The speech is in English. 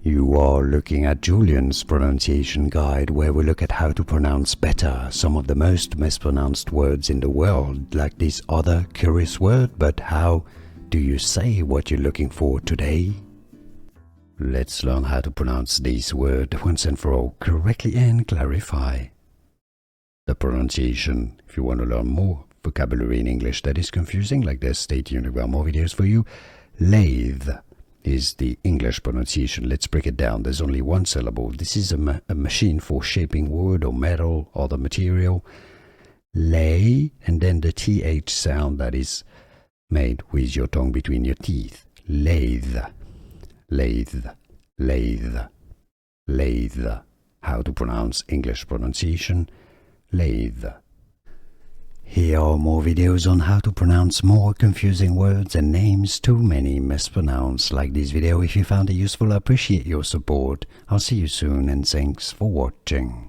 You are looking at Julian's pronunciation guide, where we look at how to pronounce better some of the most mispronounced words in the world, like this other curious word. But how do you say what you're looking for today? Let's learn how to pronounce this word once and for all correctly and clarify the pronunciation. If you want to learn more vocabulary in English that is confusing like this, stay tuned, we have more videos for you. Lathe is the English pronunciation. Let's break it down. There's only one syllable. This is a machine for shaping wood or metal or other material. Lay, and then the TH sound that is made with your tongue between your teeth. Lathe, lathe, lathe, lathe. How to pronounce English pronunciation? Lathe. Here are more videos on how to pronounce more confusing words and names too many mispronounced. Like this video if you found it useful. I appreciate your support. I'll see you soon and thanks for watching.